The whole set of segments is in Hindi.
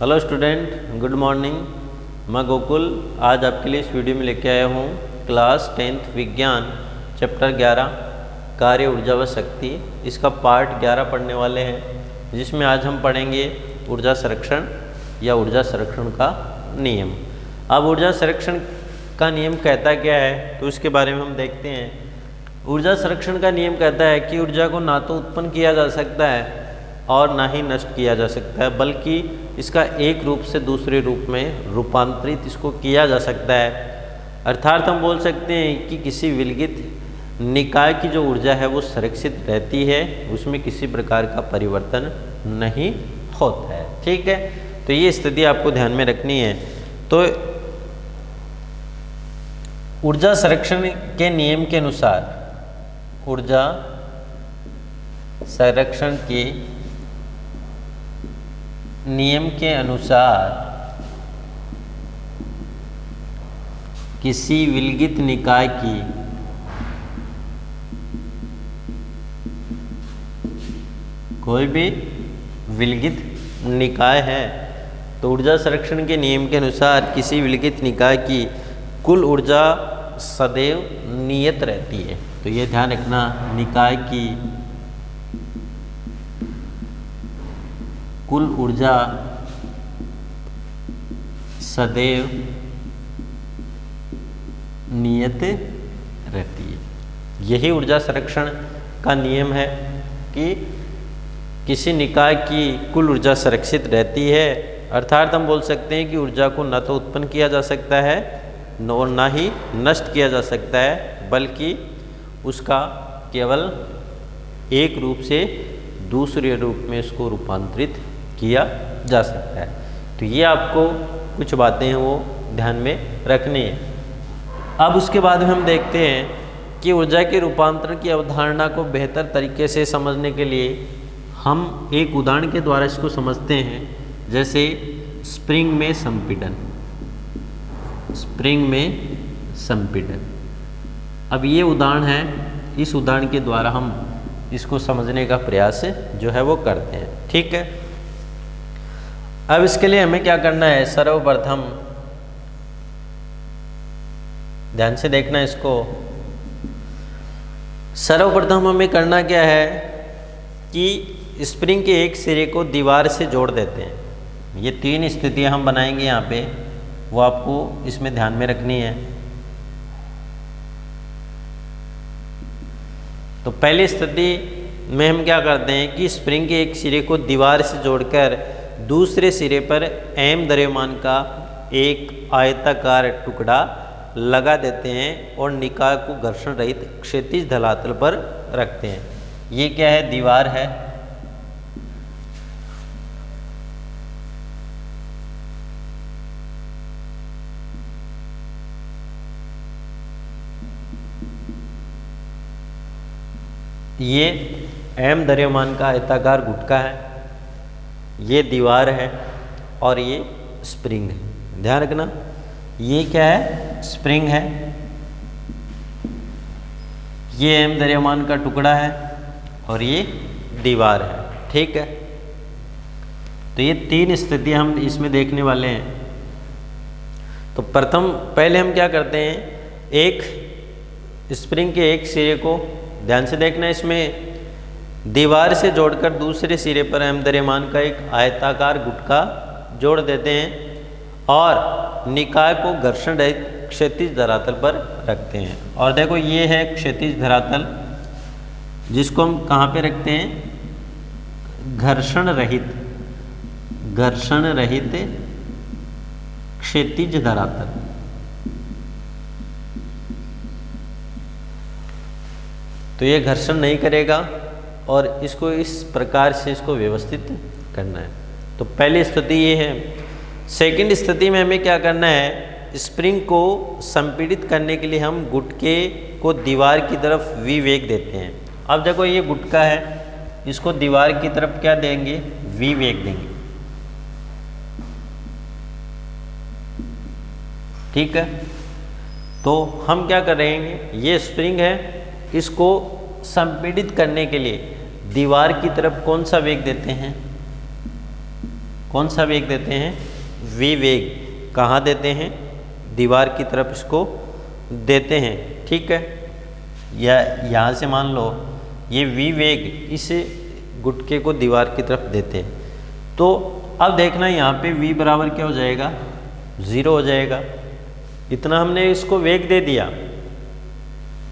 Hello student, good morning. मैं गोकुल आज आपके लिए इस वीडियो में लेके आया हूँ क्लास 10th विज्ञान चैप्टर 11 कार्य ऊर्जा व शक्ति। इसका पार्ट 11 पढ़ने वाले हैं, जिसमें आज हम पढ़ेंगे ऊर्जा संरक्षण या ऊर्जा संरक्षण का नियम। अब ऊर्जा संरक्षण का नियम कहता क्या है, तो उसके बारे में हम देखते हैं। ऊर्जा संरक्षण का नियम कहता है कि ऊर्जा को ना तो उत्पन्न किया जा सकता है और ना ही नष्ट किया जा सकता है, बल्कि इसका एक रूप से दूसरे रूप में रूपांतरित इसको किया जा सकता है। अर्थात हम बोल सकते हैं कि किसी विलगित निकाय की जो ऊर्जा है वो संरक्षित रहती है, उसमें किसी प्रकार का परिवर्तन नहीं होता है। ठीक है, तो ये स्थिति आपको ध्यान में रखनी है। तो ऊर्जा संरक्षण के नियम के अनुसार ऊर्जा संरक्षण के नियम के अनुसार किसी विलगित निकाय की कोई भी विलगित निकाय है तो ऊर्जा संरक्षण के नियम के अनुसार किसी विलगित निकाय की कुल ऊर्जा सदैव नियत रहती है। तो ये ध्यान रखना, निकाय की कुल ऊर्जा सदैव नियत रहती है। यही ऊर्जा संरक्षण का नियम है कि किसी निकाय की कुल ऊर्जा संरक्षित रहती है। अर्थात हम बोल सकते हैं कि ऊर्जा को न तो उत्पन्न किया जा सकता है और ना ही नष्ट किया जा सकता है, बल्कि उसका केवल एक रूप से दूसरे रूप में इसको रूपांतरित किया जा सकता है। तो ये आपको कुछ बातें हैं वो ध्यान में रखनी है। अब उसके बाद में हम देखते हैं कि ऊर्जा के रूपांतरण की अवधारणा को बेहतर तरीके से समझने के लिए हम एक उदाहरण के द्वारा इसको समझते हैं। जैसे स्प्रिंग में संपीड़न, स्प्रिंग में संपीड़न। अब ये उदाहरण है, इस उदाहरण के द्वारा हम इसको समझने का प्रयास जो है वो करते हैं। ठीक है, अब इसके लिए हमें क्या करना है, सर्वप्रथम ध्यान से देखना इसको। सर्वप्रथम हमें करना क्या है कि स्प्रिंग के एक सिरे को दीवार से जोड़ देते हैं। ये तीन स्थितियां हम बनाएंगे यहाँ पे, वो आपको इसमें ध्यान में रखनी है। तो पहली स्थिति में हम क्या करते हैं कि स्प्रिंग के एक सिरे को दीवार से जोड़कर दूसरे सिरे पर m द्रव्यमान का एक आयताकार टुकड़ा लगा देते हैं और निकाय को घर्षण रहित क्षैतिज धरातल पर रखते हैं। ये क्या है, दीवार है। ये m द्रव्यमान का आयताकार गुटका है, ये दीवार है और ये स्प्रिंग है। ध्यान रखना, ये क्या है, स्प्रिंग है, ये m द्रव्यमान का टुकड़ा है और ये दीवार है। ठीक है, तो ये तीन स्थितियां हम इसमें देखने वाले हैं। तो प्रथम पहले हम क्या करते हैं, एक स्प्रिंग के एक सिरे को ध्यान से देखना, इसमें दीवार से जोड़कर दूसरे सिरे पर m द्रव्यमान का एक आयताकार गुटका जोड़ देते हैं और निकाय को घर्षण रहित क्षैतिज धरातल पर रखते हैं। और देखो ये है क्षैतिज धरातल, जिसको हम कहाँ पे रखते हैं, घर्षण रहित क्षैतिज धरातल। तो ये घर्षण नहीं करेगा और इसको इस प्रकार से इसको व्यवस्थित करना है। तो पहली स्थिति ये है। सेकंड स्थिति में हमें क्या करना है, स्प्रिंग को संपीड़ित करने के लिए हम गुटके को दीवार की तरफ v वेग देते हैं। अब देखो ये गुटका है, इसको दीवार की तरफ क्या देंगे, v वेग देंगे। ठीक है, तो हम क्या करेंगे, ये स्प्रिंग है, इसको संपीड़ित करने के लिए दीवार की तरफ कौन सा वेग देते हैं, कौन सा वेग देते हैं? v वेग। कहाँ देते हैं? दीवार की तरफ इसको देते हैं, ठीक है। या यहाँ से मान लो ये v वेग इस गुटके को दीवार की तरफ देते हैं, तो अब देखना यहाँ पे v बराबर क्या हो जाएगा? 0 हो जाएगा। इतना हमने इसको वेग दे दिया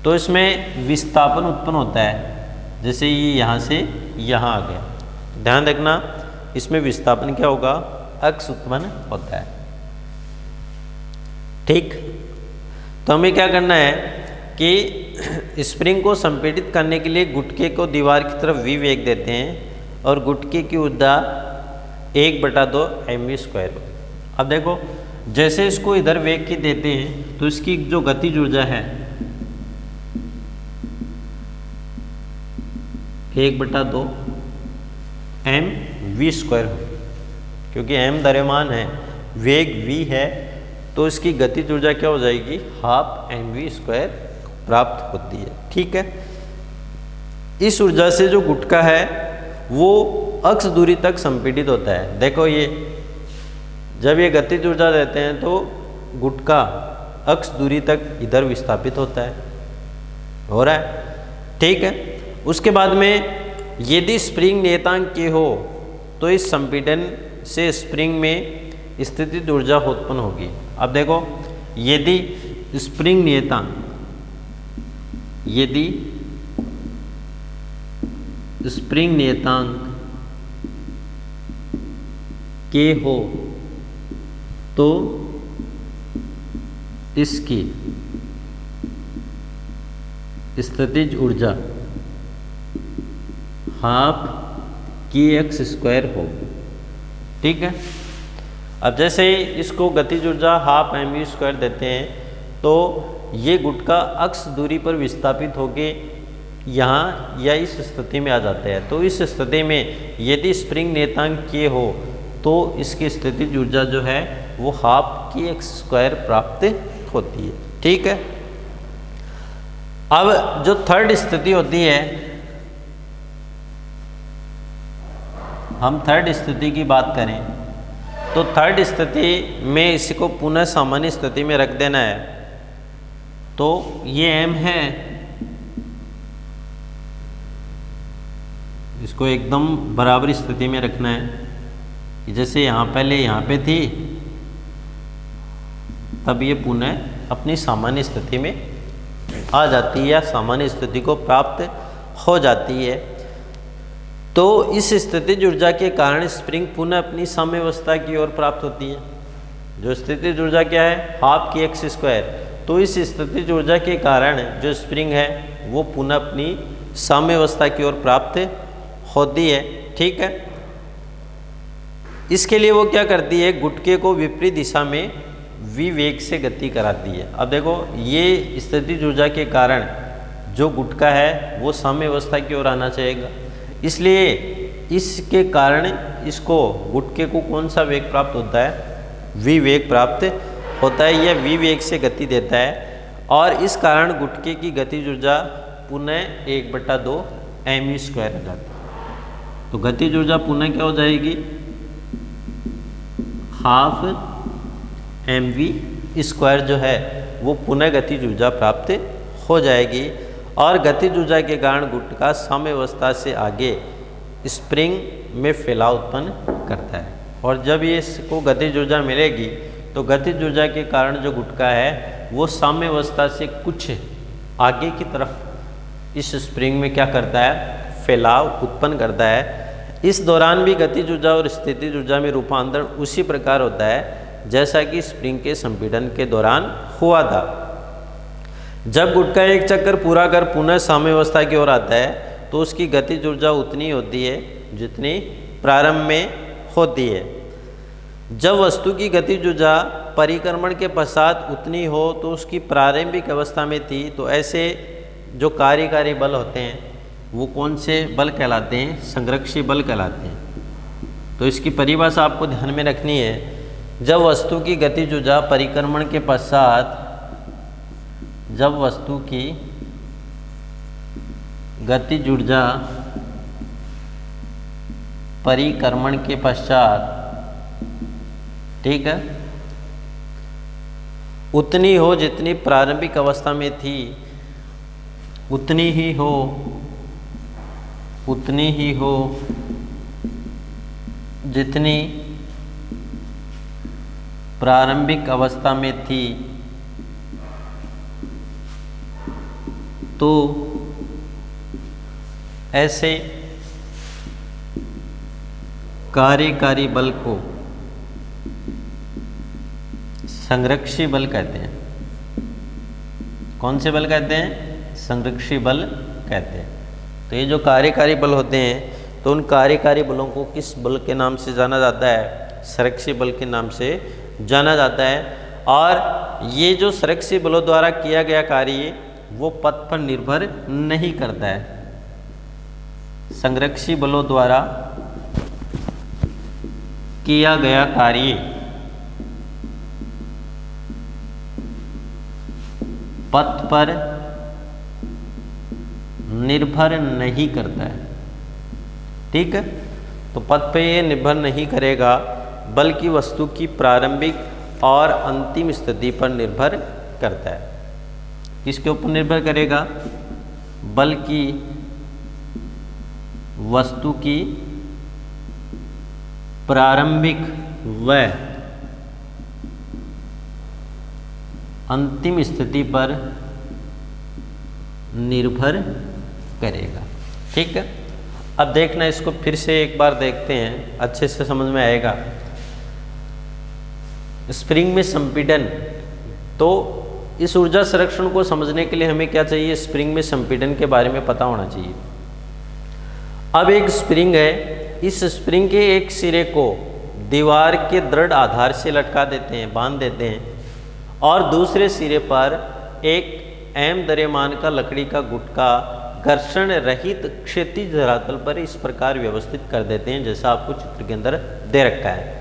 तो इसमें विस्थापन उत्पन्न होता है, जैसे ये यहाँ से यहाँ आ गया। ध्यान रखना इसमें विस्थापन क्या होगा? अक्स उत्पन्न होता है, ठीक। तो हमें क्या करना है कि स्प्रिंग को संपीड़ित करने के लिए गुटके को दीवार की तरफ v वेग देते हैं और गुटके की ऊर्जा 1/2 mv²। अब देखो जैसे इसको इधर वेग की देते हैं तो इसकी जो गतिज ऊर्जा है 1/2 mv², क्योंकि m द्रव्यमान है, वेग v है, तो इसकी गतिज ऊर्जा क्या हो जाएगी? 12 mv² प्राप्त होती है, ठीक है। इस ऊर्जा से जो गुटका है वो अक्ष दूरी तक संपीड़ित होता है। देखो ये जब ये गतिज ऊर्जा देते हैं तो गुटका अक्ष दूरी तक इधर विस्थापित होता है, हो रहा है, ठीक है। उसके बाद में यदि स्प्रिंग नियतांक k हो तो इस संपीड़न से स्प्रिंग में स्थितिज ऊर्जा उत्पन्न होगी। अब देखो यदि स्प्रिंग नियतांक k हो तो इसकी स्थितिज ऊर्जा 12 kx² होगी, ठीक है। अब जैसे ही इसको गतिज ऊर्जा 12 mv² देते हैं तो ये गुटका अक्ष दूरी पर विस्थापित होके यहाँ या इस स्थिति में आ जाते हैं। तो इस स्थिति में यदि स्प्रिंग नियतांक k हो तो इसकी स्थितिज ऊर्जा जो है वो 12 kx² प्राप्त होती है, ठीक है। अब जो थर्ड स्थिति होती है, हम थर्ड स्थिति की बात करें तो थर्ड स्थिति में इसको पुनः सामान्य स्थिति में रख देना है। तो ये m है, इसको एकदम बराबर स्थिति में रखना है। जैसे यहाँ पहले यहाँ पे थी तब ये पुनः अपनी सामान्य स्थिति में आ जाती है या सामान्य स्थिति को प्राप्त हो जाती है। तो इस स्थितिज ऊर्जा के कारण स्प्रिंग पुनः अपनी साम्यावस्था की ओर प्राप्त होती है। जो स्थितिज ऊर्जा क्या है? 12 kx²। तो इस स्थितिज ऊर्जा के कारण जो स्प्रिंग है वो पुनः अपनी साम्यावस्था की ओर प्राप्त होती है, ठीक है। इसके लिए वो क्या करती है? गुटके को विपरीत दिशा में v वेग से गति कराती है। अब देखो ये स्थितिज ऊर्जा के कारण जो गुटका है वो साम्यावस्था की ओर आना चाहेगा, इसलिए इसके कारण इसको गुटके को कौन सा वेग प्राप्त होता है? v वेग प्राप्त होता है। यह v वेग से गति देता है और इस कारण गुटके की गतिज ऊर्जा पुनः 1/2 mv² हो जाती है। तो गतिज ऊर्जा पुनः क्या हो जाएगी? 12 mv² जो है वो पुनः गतिज ऊर्जा प्राप्त हो जाएगी और गतिज ऊर्जा के कारण गुटका साम्यावस्था से आगे स्प्रिंग में फैलाव उत्पन्न करता है। और जब ये इसको गतिज ऊर्जा मिलेगी तो गतिज ऊर्जा के कारण जो गुटका है वो साम्यावस्था से कुछ आगे की तरफ इस स्प्रिंग में क्या करता है? फैलाव उत्पन्न करता है। इस दौरान भी गतिज ऊर्जा और स्थितिज ऊर्जा में रूपांतरण उसी प्रकार होता है जैसा कि स्प्रिंग के संपीड़न के दौरान हुआ था। जब गुटका एक चक्कर पूरा कर पुनः साम्यावस्था की ओर आता है तो उसकी गतिज ऊर्जा उतनी होती है जितनी प्रारंभ में होती है। जब वस्तु की गतिज ऊर्जा परिक्रमण के पश्चात उतनी हो तो उसकी प्रारंभिक अवस्था में थी, तो ऐसे जो कार्यकारी बल होते हैं वो कौन से बल कहलाते हैं? संरक्षी बल कहलाते हैं। तो इसकी परिभाषा आपको ध्यान में रखनी है। जब वस्तु की गतिज ऊर्जा परिक्रमण के पश्चात जब वस्तु की गतिज ऊर्जा परिक्रमण के पश्चात ठीक है। उतनी हो जितनी प्रारंभिक अवस्था में थी, उतनी ही हो जितनी प्रारंभिक अवस्था में थी, तो ऐसे कार्यकारी बल को संरक्षी बल कहते हैं। कौन से बल कहते हैं? संरक्षी बल कहते हैं। तो ये जो कार्यकारी बल होते हैं, तो उन कार्यकारी बलों को किस बल के नाम से जाना जाता है? संरक्षी बल के नाम से जाना जाता है। और ये जो संरक्षी बलों द्वारा किया गया कार्य वो पथ पर निर्भर नहीं करता है। संरक्षी बलों द्वारा किया गया कार्य पथ पर निर्भर नहीं करता है। ठीक है, तो पथ पे ये निर्भर नहीं करेगा, बल्कि वस्तु की प्रारंभिक और अंतिम स्थिति पर निर्भर करता है। किसके ऊपर निर्भर करेगा? बल्कि वस्तु की प्रारंभिक व अंतिम स्थिति पर निर्भर करेगा। ठीक है, अब देखना, इसको फिर से एक बार देखते हैं, अच्छे से समझ में आएगा। स्प्रिंग में संपीड़न, तो इस ऊर्जा संरक्षण को समझने के लिए हमें क्या चाहिए? स्प्रिंग में संपीड़न के बारे में पता होना चाहिए। अब एक स्प्रिंग है, इस स्प्रिंग के एक सिरे को दीवार के दृढ़ आधार से लटका देते हैं, बांध देते हैं, और दूसरे सिरे पर एक एम द्रव्यमान का लकड़ी का गुटका घर्षण रहित क्षैतिज धरातल पर इस प्रकार व्यवस्थित कर देते हैं, जैसा आपको चित्र के अंदर दे रखा है।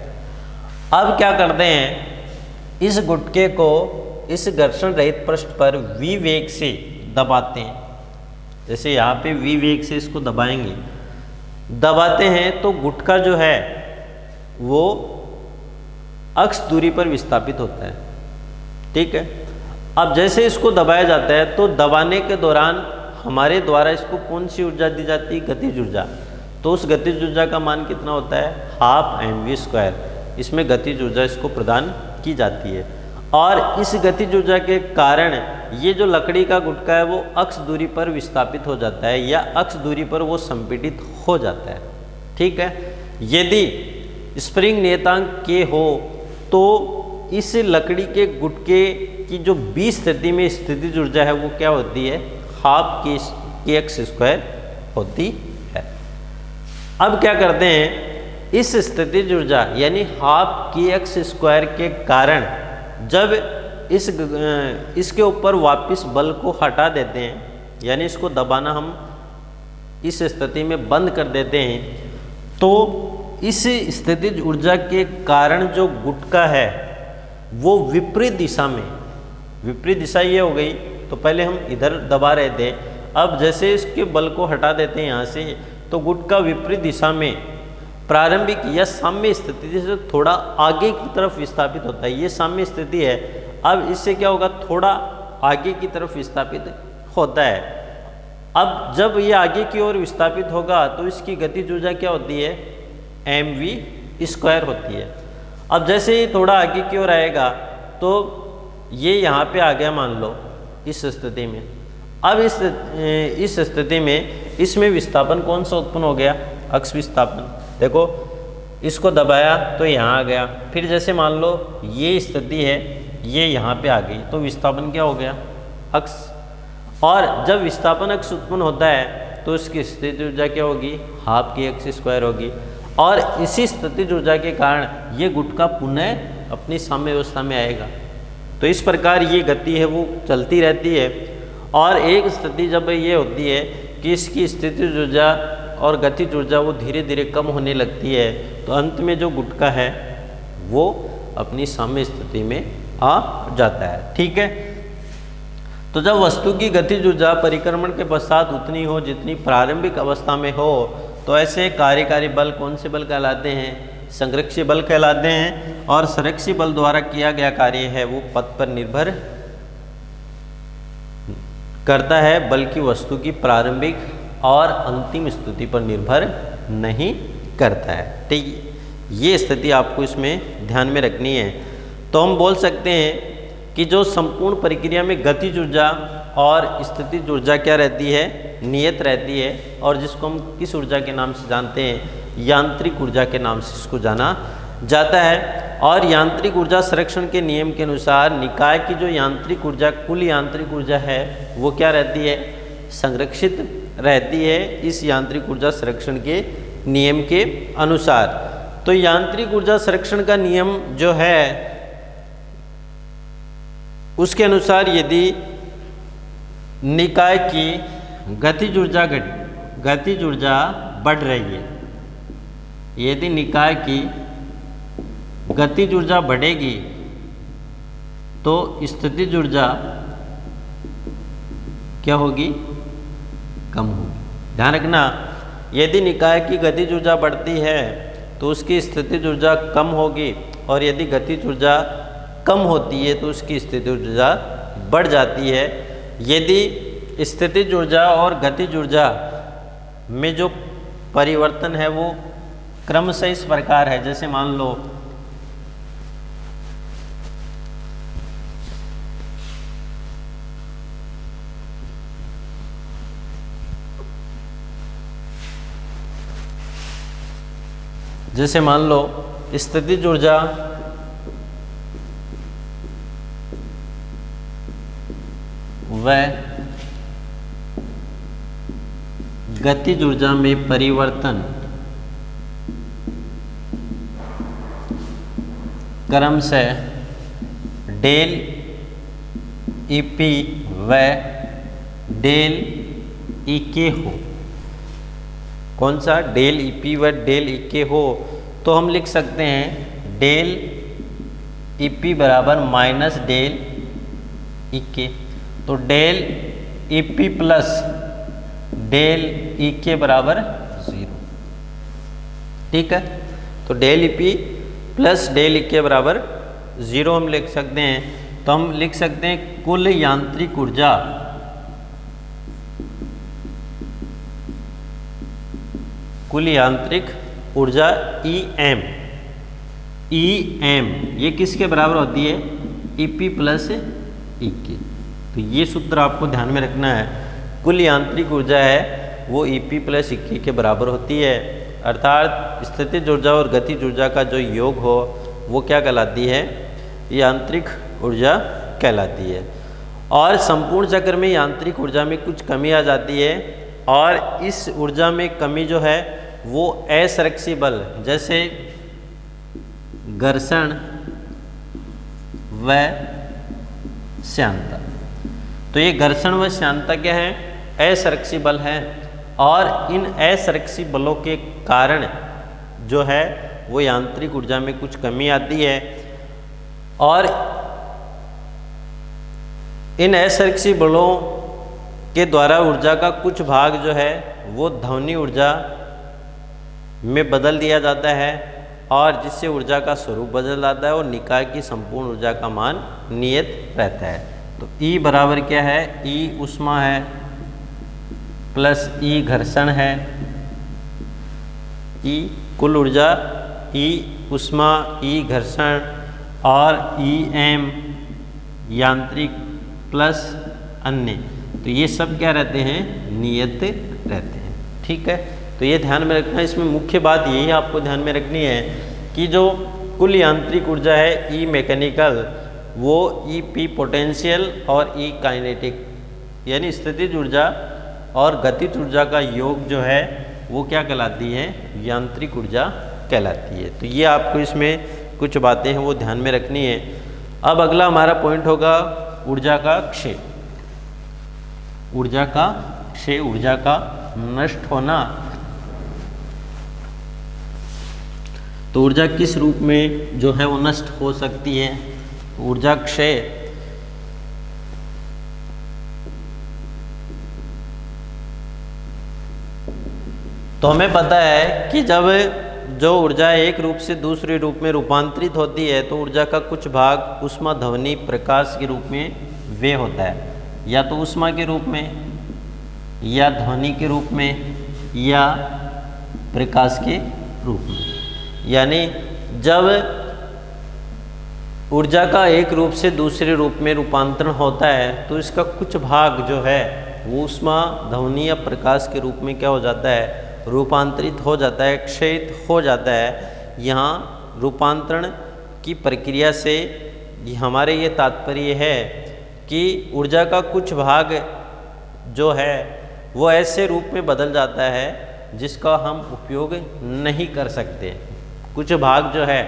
अब क्या करते हैं? इस गुटके को इस घर्षण रहित पृष्ठ पर v वेग से दबाते हैं। जैसे यहाँ पे v वेग से इसको दबाएंगे, दबाते हैं तो गुटका जो है वो अक्ष दूरी पर विस्थापित होता है। ठीक है, अब जैसे इसको दबाया जाता है तो दबाने के दौरान हमारे द्वारा इसको कौन सी ऊर्जा दी जाती है? गतिज ऊर्जा। तो उस गतिज ऊर्जा का मान कितना होता है? 12 mv²। इसमें गतिज ऊर्जा इसको प्रदान की जाती है, और इस गतिज ऊर्जा के कारण ये जो लकड़ी का गुटका है वो अक्ष दूरी पर विस्थापित हो जाता है, या अक्ष दूरी पर वो संपीड़ित हो जाता है। ठीक है, यदि स्प्रिंग नियतांक K हो तो इस लकड़ी के गुटके की जो B स्थिति में स्थितिज ऊर्जा है वो क्या होती है? 12 kx² होती है। अब क्या करते हैं? इस स्थितिज ऊर्जा यानी 12 kx² के कारण जब इसके ऊपर वापस बल को हटा देते हैं, यानी इसको दबाना हम इस स्थिति में बंद कर देते हैं, तो इस स्थितिज ऊर्जा के कारण जो गुटका है वो विपरीत दिशा में, विपरीत दिशा ये हो गई, तो पहले हम इधर दबा रहे थे, अब जैसे इसके बल को हटा देते हैं यहाँ से, तो गुटका विपरीत दिशा में प्रारंभिक या साम्य स्थिति से थोड़ा आगे की तरफ विस्थापित होता है। ये साम्य स्थिति है। अब इससे क्या होगा? थोड़ा आगे की तरफ विस्थापित होता है। अब जब ये आगे की ओर विस्थापित होगा तो इसकी गतिज ऊर्जा क्या होती है? mv² होती है। अब जैसे ये थोड़ा आगे की ओर आएगा तो ये यहाँ पे आ गया, मान लो इस स्थिति में। अब इस स्थिति में इसमें विस्थापन कौन सा उत्पन्न हो गया? अक्ष विस्थापन। देखो, इसको दबाया तो यहाँ आ गया, फिर जैसे मान लो ये स्थिति है, ये यहाँ पे आ गई, तो विस्थापन क्या हो गया? अक्ष। और जब विस्थापन अक्ष उत्पन्न होता है तो इसकी स्थितिज ऊर्जा क्या होगी? 12 kx² होगी, और इसी स्थितिज ऊर्जा के कारण ये गुटका पुनः अपनी साम्य अवस्था में आएगा। तो इस प्रकार ये गति है वो चलती रहती है, और एक स्थिति जब ये होती है कि इसकी स्थितिज ऊर्जा और गतिज ऊर्जा वो धीरे धीरे कम होने लगती है, तो अंत में जो गुटका है वो अपनी साम्य स्थिति में आ जाता है। ठीक है, तो जब वस्तु की गतिज ऊर्जा परिक्रमण के पश्चात उतनी हो जितनी प्रारंभिक अवस्था में हो, तो ऐसे कार्यकारी बल कौन से बल कहलाते हैं? संरक्षी बल कहलाते हैं। और संरक्षी बल द्वारा किया गया कार्य है वो पथ पर निर्भर करता है, बल्कि वस्तु की प्रारंभिक और अंतिम स्थिति पर निर्भर नहीं करता है। ठीक, ये स्थिति आपको इसमें ध्यान में रखनी है। तो हम बोल सकते हैं कि जो संपूर्ण प्रक्रिया में गतिज ऊर्जा और स्थितिज ऊर्जा क्या रहती है, नियत रहती है, और जिसको हम किस ऊर्जा के नाम से जानते हैं, यांत्रिक ऊर्जा के नाम से इसको जाना जाता है। और यांत्रिक ऊर्जा संरक्षण के नियम के अनुसार निकाय की जो यांत्रिक ऊर्जा, कुल यांत्रिक ऊर्जा है, वो क्या रहती है, संरक्षित रहती है इस यांत्रिक ऊर्जा संरक्षण के नियम के अनुसार। तो यांत्रिक ऊर्जा संरक्षण का नियम जो है उसके अनुसार यदि निकाय की गतिज ऊर्जा बढ़ रही है, यदि निकाय की गतिज ऊर्जा बढ़ेगी तो स्थितिज ऊर्जा क्या होगी, कम होगी। ध्यान रखना, यदि निकाय की गतिज ऊर्जा बढ़ती है तो उसकी स्थितिज ऊर्जा कम होगी, और यदि गतिज ऊर्जा कम होती है तो उसकी स्थितिज ऊर्जा बढ़ जाती है। यदि स्थितिज ऊर्जा और गतिज ऊर्जा में जो परिवर्तन है वो क्रमशः इस प्रकार है, जैसे मान लो स्थितिज ऊर्जा व गतिज ऊर्जा में परिवर्तन क्रमशः डेल ईपी व डेल ईके हो। कौन सा, डेल ईपी व डेल ईके हो, तो हम लिख सकते हैं डेल ईपी बराबर माइनस डेल ईके। तो डेल ईपी प्लस डेल ईके बराबर 0। ठीक है, तो डेल ईपी प्लस डेल ईके बराबर 0 हम लिख सकते हैं। तो हम लिख सकते हैं कुल यांत्रिक ऊर्जा EM ये किसके बराबर होती है, ईपी प्लस ईके। तो ये सूत्र आपको ध्यान में रखना है, कुल यांत्रिक ऊर्जा है वो ईपी प्लस ईके के बराबर होती है, अर्थात स्थितिज ऊर्जा और गतिज ऊर्जा का जो योग हो वो क्या कहलाती है, यांत्रिक ऊर्जा कहलाती है। और संपूर्ण चक्र में यांत्रिक ऊर्जा में कुछ कमी आ जाती है, और इस ऊर्जा में कमी जो है वो असंरक्षी बल, जैसे घर्षण व श्यानता। तो ये घर्षण व श्यानता क्या है, असंरक्षी बल है, और इन असंरक्षी बलों के कारण जो है वो यांत्रिक ऊर्जा में कुछ कमी आती है। और इन असंरक्षी बलों के द्वारा ऊर्जा का कुछ भाग जो है वो ध्वनि ऊर्जा में बदल दिया जाता है, और जिससे ऊर्जा का स्वरूप बदल जाता है और निकाय की संपूर्ण ऊर्जा का मान नियत रहता है। तो E बराबर क्या है, E ऊष्मा है प्लस E घर्षण है, E कुल ऊर्जा, E ऊष्मा, E घर्षण और EM यांत्रिक प्लस अन्य, तो ये सब क्या रहते हैं, नियत रहते हैं। ठीक है, तो ये ध्यान में रखना। इसमें मुख्य बात यही आपको ध्यान में रखनी है कि जो कुल यांत्रिक ऊर्जा है ई मैकेनिकल, वो ई पी पोटेंशियल और ई काइनेटिक, यानी स्थितिज ऊर्जा और गतिज ऊर्जा का योग जो है वो क्या कहलाती है, यांत्रिक ऊर्जा कहलाती है। तो ये आपको इसमें कुछ बातें हैं वो ध्यान में रखनी है। अब अगला हमारा पॉइंट होगा ऊर्जा का क्षय। ऊर्जा का क्षय, ऊर्जा का नष्ट होना। तो ऊर्जा किस रूप में जो है वो नष्ट हो सकती है, ऊर्जा क्षय। तो हमें पता है कि जब जो ऊर्जा एक रूप से दूसरे रूप में रूपांतरित होती है तो ऊर्जा का कुछ भाग ऊष्मा, ध्वनि, प्रकाश के रूप में व्यय होता है, या तो ऊष्मा के रूप में, या ध्वनि के रूप में, या प्रकाश के रूप में। यानी जब ऊर्जा का एक रूप से दूसरे रूप में रूपांतरण होता है तो इसका कुछ भाग जो है वो ऊष्मा, ध्वनि या प्रकाश के रूप में क्या हो जाता है, रूपांतरित हो जाता है, क्षयित हो जाता है। यहाँ रूपांतरण की प्रक्रिया से हमारे ये तात्पर्य है कि ऊर्जा का कुछ भाग जो है वो ऐसे रूप में बदल जाता है जिसका हम उपयोग नहीं कर सकते। कुछ भाग जो है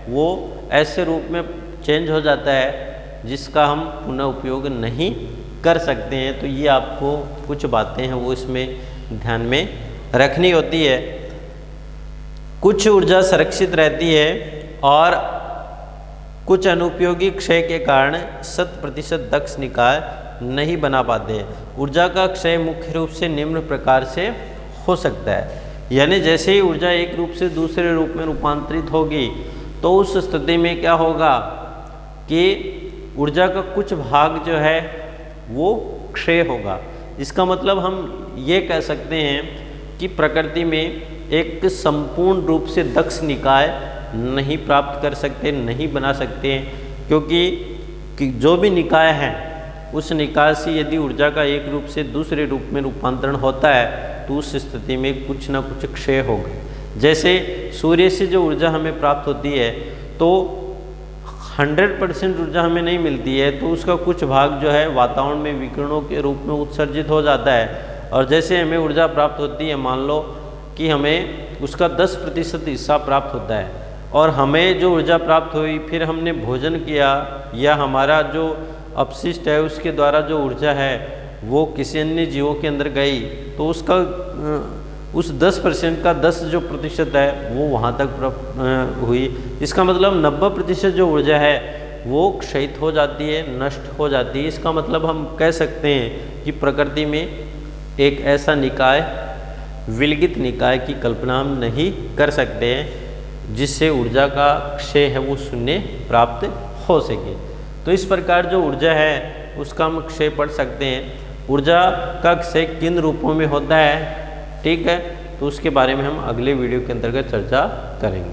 वो ऐसे रूप में चेंज हो जाता है जिसका हम पुनः उपयोग नहीं कर सकते हैं। तो ये आपको कुछ बातें हैं वो इसमें ध्यान में रखनी होती है। कुछ ऊर्जा संरक्षित रहती है और कुछ अनुपयोगी क्षय के कारण 100% दक्ष निकाय नहीं बना पाते हैं। ऊर्जा का क्षय मुख्य रूप से निम्न प्रकार से हो सकता है, यानी जैसे ही ऊर्जा एक रूप से दूसरे रूप में रूपांतरित होगी तो उस स्थिति में क्या होगा कि ऊर्जा का कुछ भाग जो है वो क्षय होगा। इसका मतलब हम ये कह सकते हैं कि प्रकृति में एक संपूर्ण रूप से दक्ष निकाय नहीं प्राप्त कर सकते, नहीं बना सकते, क्योंकि जो भी निकाय है उस निकाय से यदि ऊर्जा का एक रूप से दूसरे रूप में रूपांतरण होता है तो उस स्थिति में कुछ ना कुछ क्षय होगा। जैसे सूर्य से जो ऊर्जा हमें प्राप्त होती है तो 100% ऊर्जा हमें नहीं मिलती है, तो उसका कुछ भाग जो है वातावरण में विकिरणों के रूप में उत्सर्जित हो जाता है। और जैसे हमें ऊर्जा प्राप्त होती है, मान लो कि हमें उसका 10% हिस्सा प्राप्त होता है, और हमें जो ऊर्जा प्राप्त हुई फिर हमने भोजन किया या हमारा जो अपशिष्ट है उसके द्वारा जो ऊर्जा है वो किसी अन्य जीवों के अंदर गई, तो उसका उस 10% का 10 जो प्रतिशत है वो वहाँ तक हुई। इसका मतलब 90% जो ऊर्जा है वो क्षयित हो जाती है, नष्ट हो जाती है। इसका मतलब हम कह सकते हैं कि प्रकृति में एक ऐसा निकाय, विलगित निकाय की कल्पना हम नहीं कर सकते हैं जिससे ऊर्जा का क्षय है वो शून्य प्राप्त हो सके। तो इस प्रकार जो ऊर्जा है उसका हम क्षय पढ़ सकते हैं। ऊर्जा का क्षय किन रूपों में होता है, ठीक है, तो उसके बारे में हम अगले वीडियो के अंतर्गत चर्चा करेंगे।